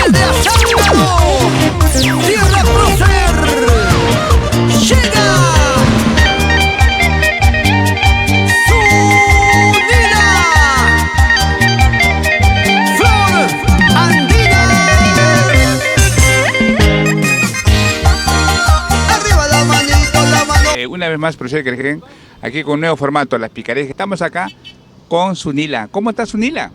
Desde Azángaro, Tierra Prócer, llega Zunila, Flor Andina. Arriba la manito, la mano. Una vez más, profesor Kergen, aquí con un nuevo formato, las picarescas. Estamos acá con Zunila. ¿Cómo está Zunila?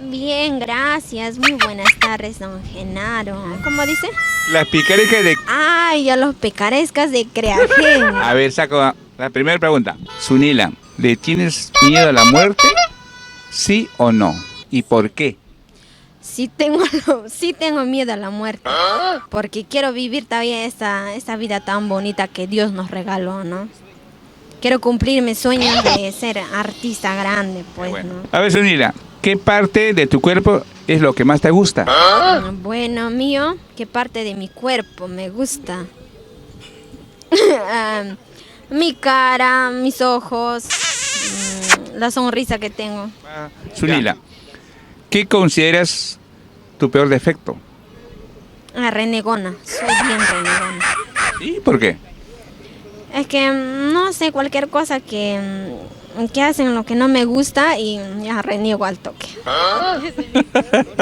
Bien, gracias. Muy buenas tardes, don Genaro. ¿Cómo dice? Las picarescas de... Ay, a los picarescas de Creagen. A ver, saco la primera pregunta. Zunila, ¿le tienes miedo a la muerte? ¿Sí o no? ¿Y por qué? Sí tengo miedo a la muerte. Porque quiero vivir todavía esta vida tan bonita que Dios nos regaló, ¿no? Quiero cumplir mis sueños de ser artista grande, pues, Bueno. ¿no? A ver, Zunila, ¿qué parte de tu cuerpo es lo que más te gusta? Bueno, mío, ¿qué parte de mi cuerpo me gusta? Mi cara, mis ojos, la sonrisa que tengo. Zunila, ¿qué consideras tu peor defecto? Renegona, soy bien renegona. ¿Y por qué? Es que no sé, cualquier cosa que hacen lo que no me gusta y ya reniego al toque.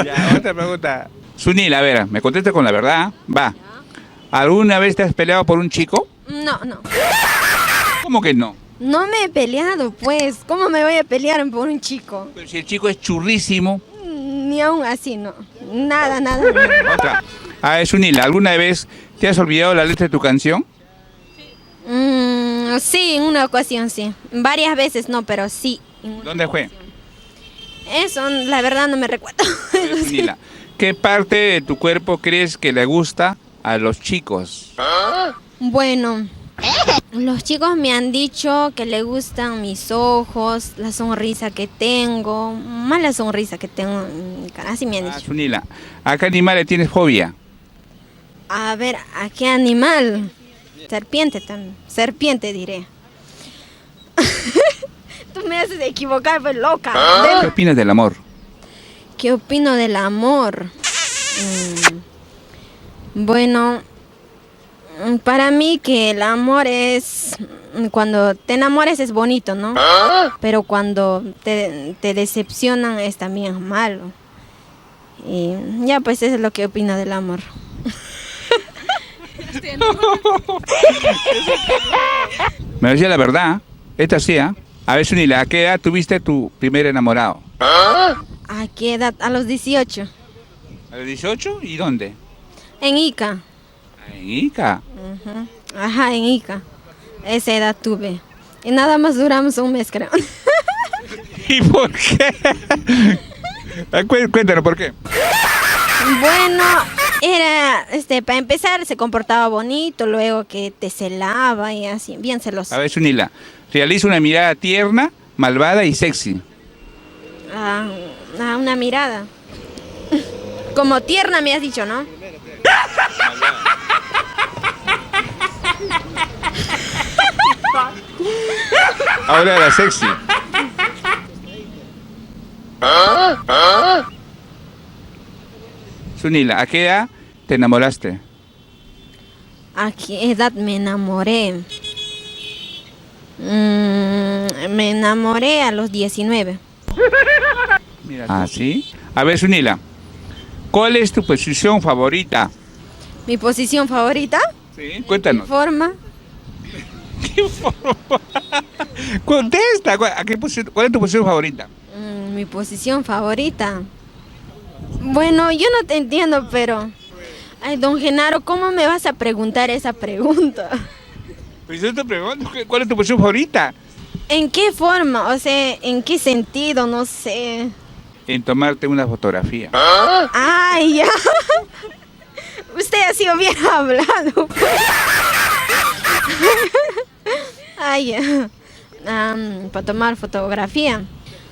Ya, otra pregunta. Zunila, a ver, me contesta con la verdad. Va. ¿Alguna vez te has peleado por un chico? No. ¿Cómo que no? No me he peleado, pues. ¿Cómo me voy a pelear por un chico? Pero si el chico es churrísimo. Ni aún así, no. Nada. Otra. A ver, Zunila, ¿alguna vez te has olvidado la letra de tu canción? Sí, en una ocasión sí. Varias veces no, pero sí. ¿Dónde fue? Eso, la verdad no me recuerdo. A ver, Zunila, ¿qué parte de tu cuerpo crees que le gusta a los chicos? Bueno, los chicos me han dicho que le gustan mis ojos, la sonrisa que tengo, más la sonrisa que tengo en mi cara, así me han dicho. Zunila, ¿a qué animal le tienes fobia? A ver, ¿a qué animal? Serpiente también, serpiente diré. Tú me haces equivocar, pues loca. ¿Qué opinas del amor? ¿Qué opino del amor? Bueno, para mí que el amor es... Cuando te enamores es bonito, ¿no? Pero cuando te decepcionan es también malo. Y ya, pues eso es lo que opino del amor. Me decía la verdad. Esta sí, ¿ah? A ver, Zunila, ¿a qué edad tuviste tu primer enamorado? ¿A qué edad? A los 18. ¿A los 18? ¿Y dónde? En Ica. En Ica. Ajá, en Ica. Esa edad tuve. Y nada más duramos un mes, creo. ¿Y por qué? Cuéntanos, ¿por qué? Bueno, era, para empezar, se comportaba bonito, luego que te celaba y así, bien celoso. A ver, Zunila, realiza una mirada tierna, malvada y sexy. Una mirada. Como tierna me has dicho, ¿no? Ahora la sexy. Zunila, ¿a qué edad te enamoraste? ¿A qué edad me enamoré? Me enamoré a los 19. ¿Ah, sí? A ver, Zunila, ¿cuál es tu posición favorita? ¿Mi posición favorita? Sí, cuéntanos. ¿Forma? ¿Qué forma? Contesta, ¿cuál es tu posición favorita? Mi posición favorita. Bueno, yo no te entiendo, pero... Ay, don Genaro, ¿cómo me vas a preguntar esa pregunta? Pues yo te pregunto, ¿cuál es tu posición favorita? ¿En qué forma? O sea, ¿en qué sentido? No sé. En tomarte una fotografía. ¡Ay, ya! Usted ha sido bien hablado, pues. ¡Ay, ya! Para tomar fotografía.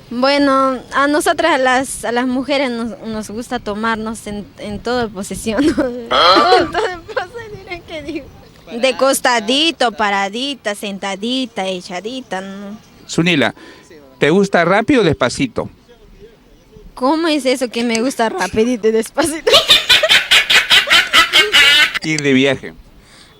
Bueno, a nosotras a las mujeres nos gusta tomarnos en toda posesión. ¿Qué digo? De costadito, paradita, sentadita, echadita, ¿no? Zunila, ¿te gusta rápido o despacito? ¿Cómo es eso que me gusta rapidito y despacito? Ir de viaje.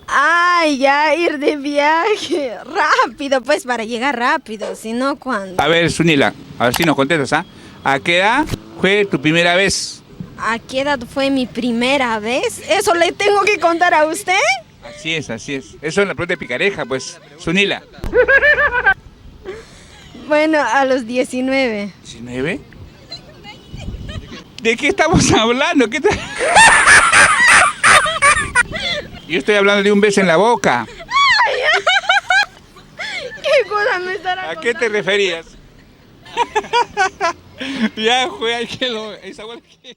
Ay, ya, ir de viaje. Rápido, pues, para llegar rápido. Si no, ¿cuándo? A ver, Sunila, a ver si nos contestas, ¿ah? ¿A qué edad fue tu primera vez? ¿A qué edad fue mi primera vez? ¿Eso le tengo que contar a usted? Así es, así es. Eso es la pregunta de picareja, pues. Sunila. Bueno, a los 19. ¿19? ¿De qué estamos hablando? Yo estoy hablando de un beso en la boca. ¿Qué cosa me estará ¿A qué te referías? Ya, juega, esa bola que...